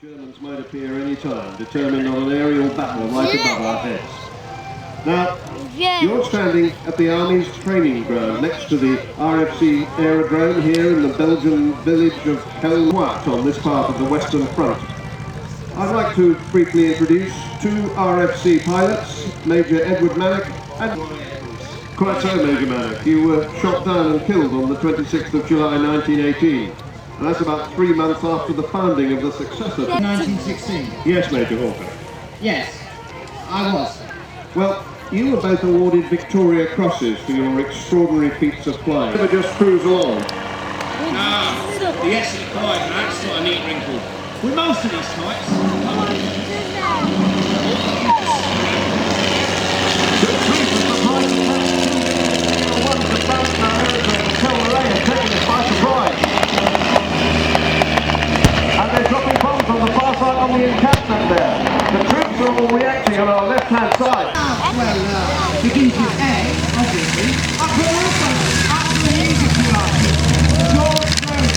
Germans might appear any time, determined on an aerial battle right above our heads. Now, you're standing at the Army's training ground next to the RFC aerodrome here in the Belgian village of Kelwaat on this part of the Western Front. I'd like to briefly introduce two RFC pilots, Major Edward Manock and... Quite so, Major Manock. You were shot down and killed on the 26th of July 1918. And that's about 3 months after the founding of the successor. 1916? Yes, Major Hawker. Yes, I was. Well, you were both awarded Victoria Crosses for your extraordinary feats of flying. Never just cruise along. No, the Essex Pride, that's not a neat wrinkle. With most of these types. On the encampment there. The troops are all reacting on our left-hand side. Well, begins with A, obviously. I put also up the music you like. George Road.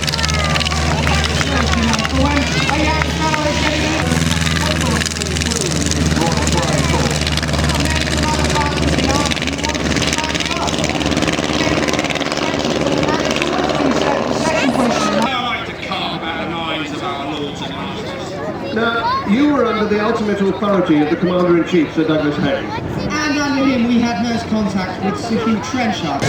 For when a young fellow is getting in. Now, you were under the ultimate authority of the Commander-in-Chief, Sir Douglas Haig. And under him we had most contact with Sir Hugh Trenchard. I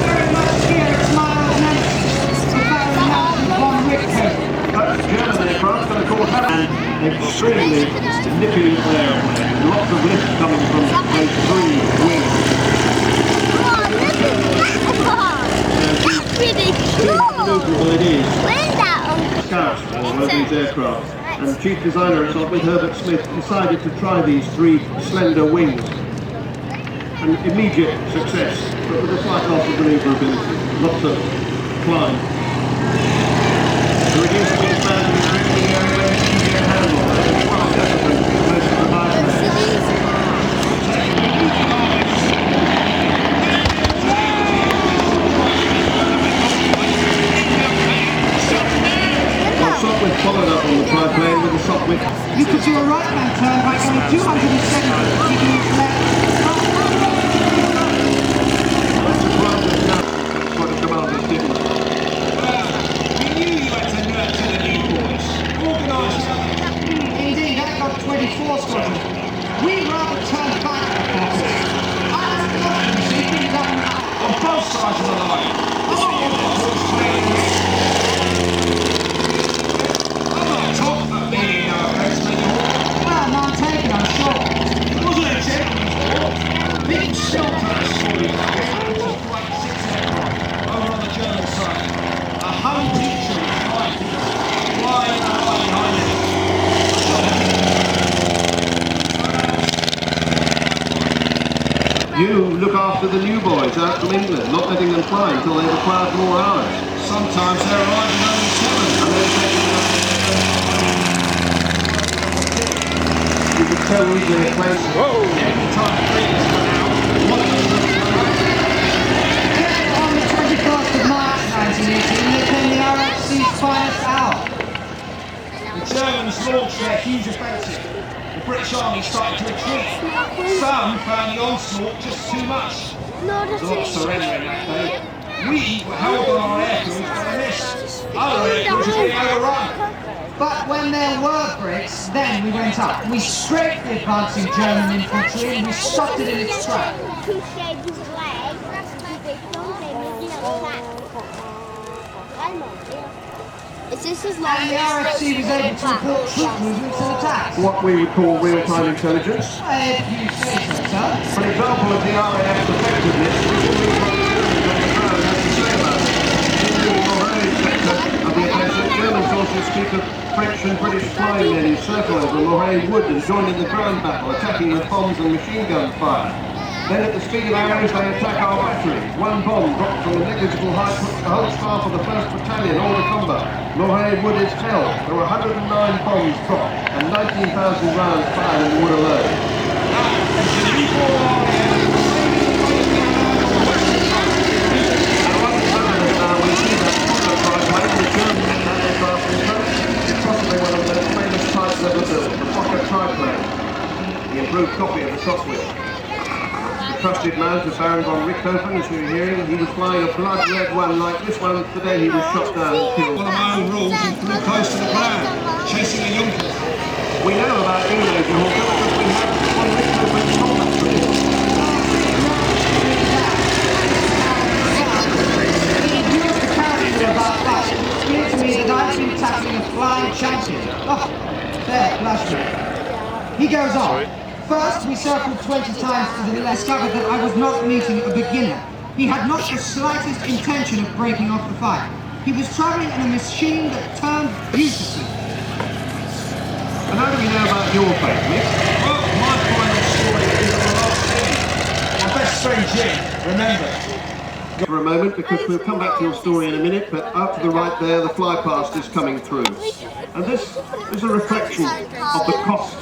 very much fear it's my old nemesis, the Baron Mountain von Richthofen. That's German aircraft going to cause an extremely nippy airplane. Lots of lift coming from those three wings. Well, it is. Scouts for one of these aircraft, and Chief Designer itself with Herbert Smith decided to try these three slender wings. An immediate success, but with a slight loss of maneuverability. Lots of climb. The reduced wingspan and restricting area is easier to handle. It's quite different than most of the pilots. Sopwith followed up on the triplane with a Sopwith. You could do a right-hand turn by going 270 degrees left. That's what the commanders did. We knew you had to nurture the new boys. Organised. Indeed, that got 24 squadron. We rather turned back the forces. I have confidence in things On both sides of the line. I'm not on the horse training. Well, none taken, I'm sure. Wasn't a gentleman's war. Big shelter story which is quite 6 aircraft over on the German side. A home teacher with 5 pieces. Flying behind it. You look after the new boys out from England, not letting them fly until they've acquired more hours. Sometimes they're arriving only 7 and they're taking you could tell easily a place. Whoa! Every time the freighters went out, one of them looked around. On the 21st of March 1918, they came the RFC's finest hour. The Germans launched their huge offensive. The British Army started to retreat. Some found the onslaught just too much. Lots surrendering that day. We were held on our airfields by a mist. Other airfields were being overrun. But when there were breaks, then we went up. We scraped the advancing German infantry and we stopped it in its track. And the RFC was able to report troop movements and attacks. What we would call real-time intelligence. If you say so, sir. For an example of the RAF's effectiveness, we can read what the Germans on the ground have to say about it. In the Lorraine sector of the offensive, German sources speak of French and British flying men in circle over Lorraine Wood and joining the ground battle, attacking with bombs and machine gun fire. Then at the speed of arrows they attack our battery. One bomb dropped from a negligible height puts the whole staff of the 1st Battalion hors de combat. Lorraine Wood is held. There were 109 bombs dropped and 19,000 rounds fired in Wood alone. And one time we see that the German trusted man to Baron von Richthofen, as we were hearing. He was flying a blood red one like this one. Today he was shot down and killed. One of my own rules and flew close to the ground, chasing a Junker. We know about you, Major Hawker, because we have von Richthofen's combat report. It's clear to me that I've been tackling a flying champion. Oh, there, blush me. He goes on. First, we circled 20 times to the left, discovered that I was not meeting a beginner. He had not the slightest intention of breaking off the fight. He was traveling in a machine that turned beautifully. And how do we know about your fate, Mick? Well, my final story is on the last scene. My best friend Jim, remember. For a moment, because we'll come back to your story in a minute, but out to the right there, the fly past is coming through. And this is a reflection of the cost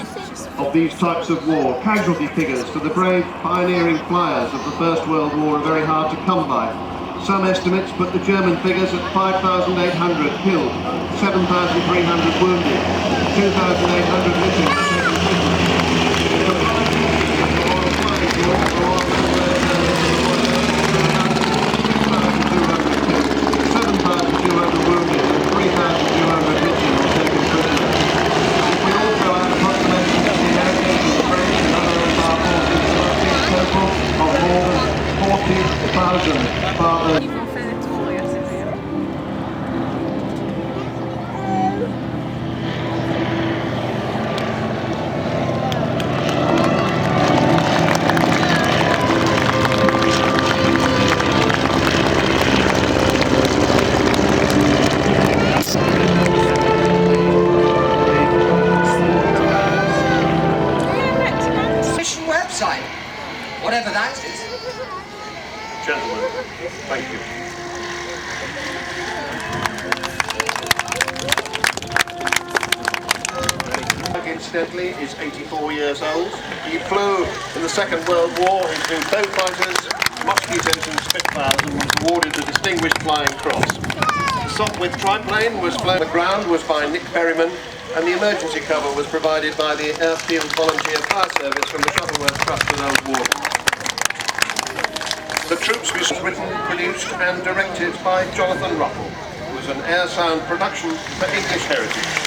of these types of war. Casualty figures for the brave pioneering flyers of the First World War are very hard to come by. Some estimates put the German figures at 5,800 killed, 7,300 wounded, 2,800 missing. Website, whatever that is. Gentlemen, thank you. Incidentally, is 84 years old. He flew in the Second World War. He flew Beaufighters, Mosquitoes and Spitfires and was awarded the Distinguished Flying Cross. The Sopwith triplane was flown on the ground was by Nick Berryman, and the emergency cover was provided by the Airfield Volunteer Fire Service from the Shuttleworth Trust for those war. The Troops was written, produced and directed by Jonathan Ruffle. It was an air sound production for English Heritage.